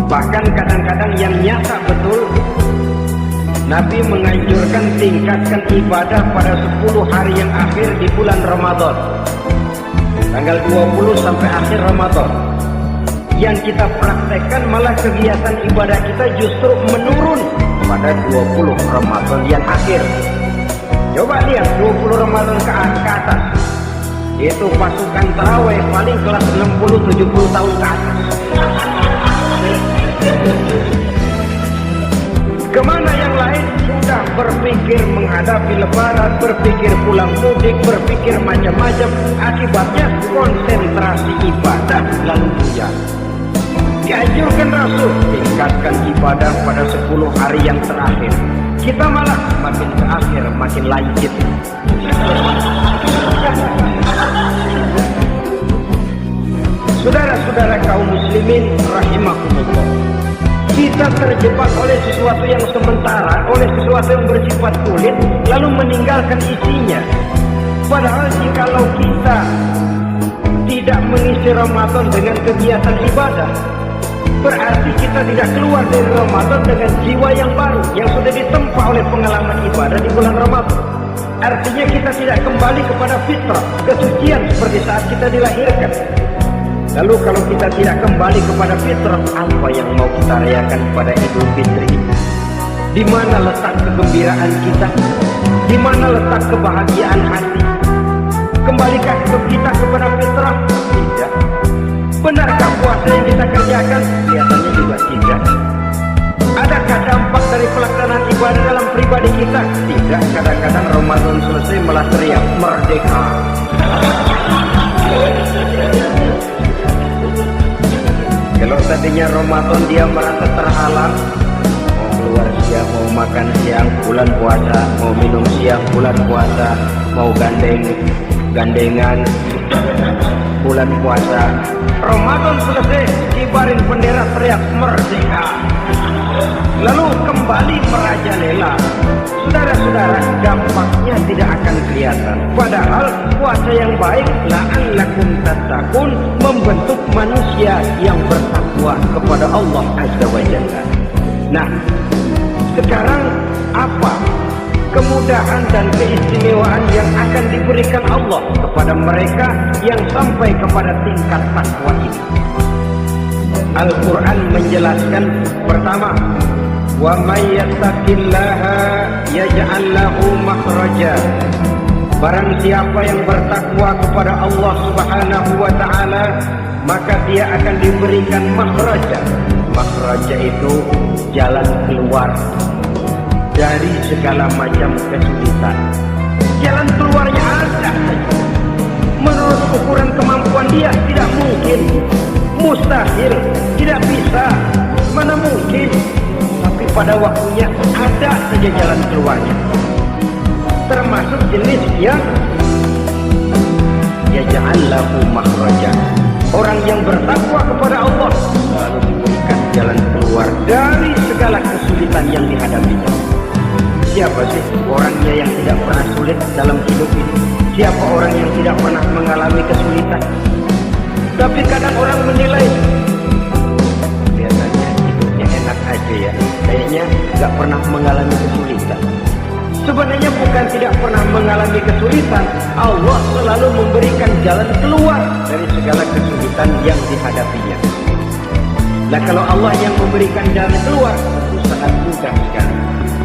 Bahkan kadang-kadang yang nyata betul, Nabi menganjurkan tingkatkan ibadah pada 10 hari yang akhir di bulan Ramadan, tanggal 20 sampai akhir Ramadan. Yang kita praktekkan malah kegiatan ibadah kita justru menurun pada 20 Ramadan yang akhir. Coba lihat 20 Ramadan ke atas, itu pasukan tarawih paling kelas 60-70 tahun ke atas. Kemana yang lain sudah berpikir menghadapi lebaran, berpikir pulang mudik, berpikir macam-macam. Akibatnya konsentrasi ibadah lalu buyar. Dianjurkan Rasul tingkatkan ibadah pada 10 hari yang terakhir. Kita malah makin ke akhir makin lancip. Saudara-saudara kaum muslimin rahimakumullah, kita terjebak oleh sesuatu yang sementara, oleh sesuatu yang bersifat kulit, lalu meninggalkan isinya. Padahal jikalau kita tidak mengisi Ramadan dengan kegiatan ibadah, berarti kita tidak keluar dari Ramadan dengan jiwa yang baru, yang sudah ditempa oleh pengalaman ibadah di bulan Ramadan. Artinya kita tidak kembali kepada fitrah, kesucian seperti saat kita dilahirkan. Lalu kalau kita tidak kembali kepada fitrah, apa yang mau kita rayakan pada Idul Fitri? Di mana letak kegembiraan kita? Di mana letak kebahagiaan hati? Kembalikah kita kepada fitrah? Tidak. Benarkah puasa yang kita kerjakan? Kelihatannya juga tidak. Adakah dampak dari pelaksanaan ibadah dalam pribadi kita? Tidak. Kadang-kadang Ramadan selesai malah teriak merdeka. Kalau tadinya Ramadan dia merasa terhalang, mau keluar siang, mau makan siang bulan puasa, mau minum siang bulan puasa, mau gandengan bulan puasa. Ramadan selesai, kibarin bendera teriak merdeka, lalu kembali merajalela. Saudara-saudara, dampaknya tidak akan kelihatan. Padahal puasa yang baik, la'allakum tattaqun, membentuk manusia yang bertakwa kepada Allah Azza wa Jalla. Nah, sekarang apa kemudahan dan keistimewaan yang akan diberikan Allah kepada mereka yang sampai kepada tingkat takwa ini? Al-Quran menjelaskan, pertama, wa may yattaqillaha yaj'al lahu makhraja. Barang siapa yang bertakwa kepada Allah Subhanahu wa Ta'ala, maka dia akan diberikan makhraja. Makhraja itu jalan keluar dari segala macam kesulitan. Jalan keluarnya ada saja. Menurut ukuran kemampuan dia tidak mungkin, mustahil, tidak bisa, mana mungkin. Tapi pada waktunya ada saja jalan keluarnya. Termasuk jenis yang yaj'al lahu makhraja. Orang yang bertakwa kepada Allah selalu diberikan jalan keluar dari segala kesulitan yang dihadapinya. Siapa sih orangnya yang tidak pernah sulit dalam hidup ini? Siapa orang yang tidak pernah mengalami kesulitan? Tapi kadang orang menilai, biasanya hidupnya enak aja ya, kayaknya gak pernah mengalami kesulitan. Sebenarnya bukan tidak pernah mengalami kesulitan, Allah selalu memberikan jalan keluar dari segala kesulitan yang dihadapinya. Nah, kalau Allah yang memberikan jalan keluar, itu sangat sangat mudah sekali.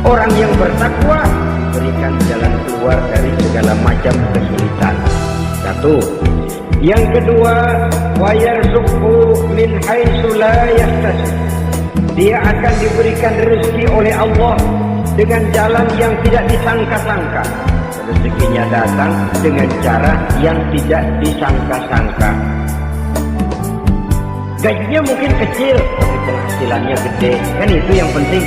Orang yang bertakwa berikan jalan keluar dari segala macam kesulitan. Satu. Yang kedua, wa yarzuqhu min haitsu la yahtasib. Dia akan diberikan rezeki oleh Allah dengan jalan yang tidak disangka-sangka. Rezekinya datang dengan cara yang tidak disangka-sangka. Gajinya mungkin kecil, tapi penghasilannya gede. Kan itu yang penting.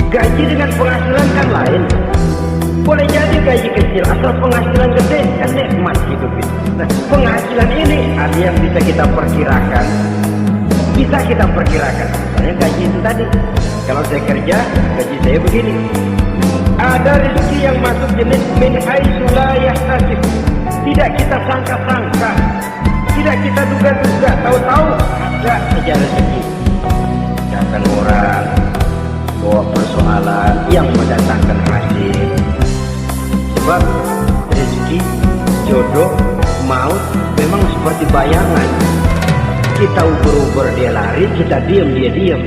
Gaji dengan penghasilan kan lain. Boleh jadi gaji kecil asal penghasilan gede, kan nikmat hidup itu. Nah, penghasilan ini ada yang bisa kita perkirakan. Bisa kita perkirakan. Misalnya gaji itu tadi. Kalau saya kerja, gaji saya begini. Ada rezeki yang masuk jenis min haitsu la yahtasib. Tidak kita sangka-sangka. Tidak kita duga-duga. Tahu-tahu ada saja rezeki. Datang orang bawa persoalan yang mendatangkan hasil. Sebab rezeki, jodoh, maut memang seperti bayangan. Kita uber-uber dia lari, kita diam dia diam.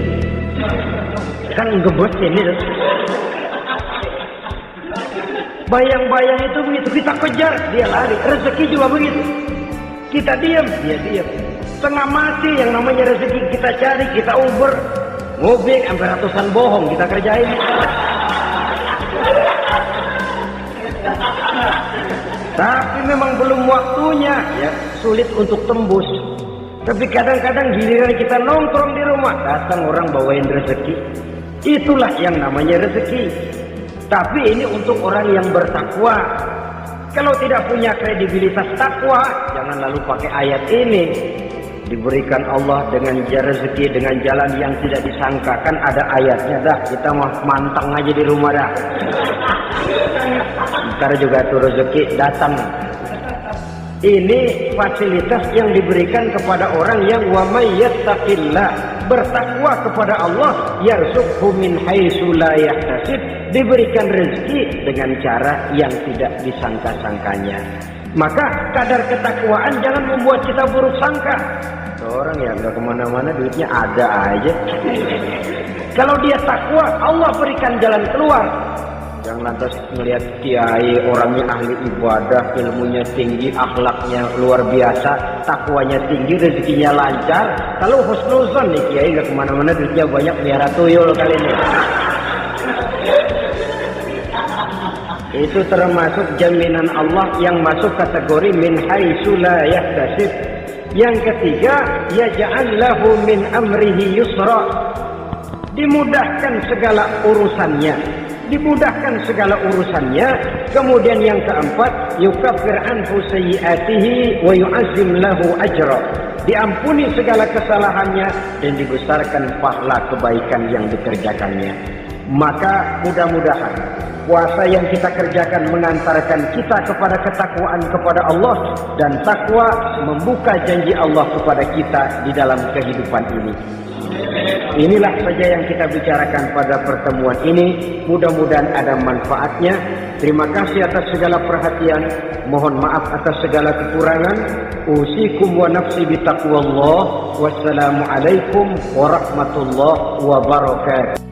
Kan ngebos ini. Bayang-bayang itu begitu, kita kejar dia lari. Rezeki juga begitu. Kita diam dia diam. Setengah mati yang namanya rezeki kita cari, kita uber. Ngobek sampai ratusan bohong kita kerjain. Tapi memang belum waktunya, ya, sulit untuk tembus. Tapi kadang-kadang giliran kita nongkrong di rumah, datang orang bawain rezeki. Itulah yang namanya rezeki. Tapi ini untuk orang yang bertakwa. Kalau tidak punya kredibilitas takwa, jangan lalu pakai ayat ini. Diberikan Allah dengan rezeki dengan jalan yang tidak disangka. Kan ada ayatnya dah, kita mah mantang aja di rumah dah. Ntar juga tuh rezeki datang. Ini fasilitas yang diberikan kepada orang yang wa may yattaqillah, bertakwa kepada Allah, yarzuqhu min haitsu la yahtasib, diberikan rezeki dengan cara yang tidak disangka-sangkanya. Maka kadar ketakwaan jangan membuat kita buruk sangka. Orang ya nggak kemana-mana, duitnya ada aja. Kalau dia takwa, Allah berikan jalan keluar. Jangan lantas melihat kiai orangnya ahli ibadah, ilmunya tinggi, akhlaknya luar biasa, takwanya tinggi, rezekinya lancar. Kalau husnuzon nih kiai nggak kemana-mana, duitnya banyak, miara tuyul kali ini. Itu termasuk jaminan Allah yang masuk kategori min haitsu la yahtasib. Yang ketiga, yaj'al lahu min amrihi yusra. Dimudahkan segala urusannya. Dimudahkan segala urusannya. Kemudian yang keempat, yukaffir anhu sayyi'atihi wa yu'azzim lahu ajra. Diampuni segala kesalahannya dan dibesarkan pahala kebaikan yang dikerjakannya. Maka mudah-mudahan puasa yang kita kerjakan mengantarkan kita kepada ketakwaan kepada Allah, dan takwa membuka janji Allah kepada kita di dalam kehidupan ini. Inilah saja yang kita bicarakan pada pertemuan ini. Mudah-mudahan ada manfaatnya. Terima kasih atas segala perhatian. Mohon maaf atas segala kekurangan. Usikum wa nafsi bitaqwallah. Wassalamualaikum warahmatullahi wabarakatuh.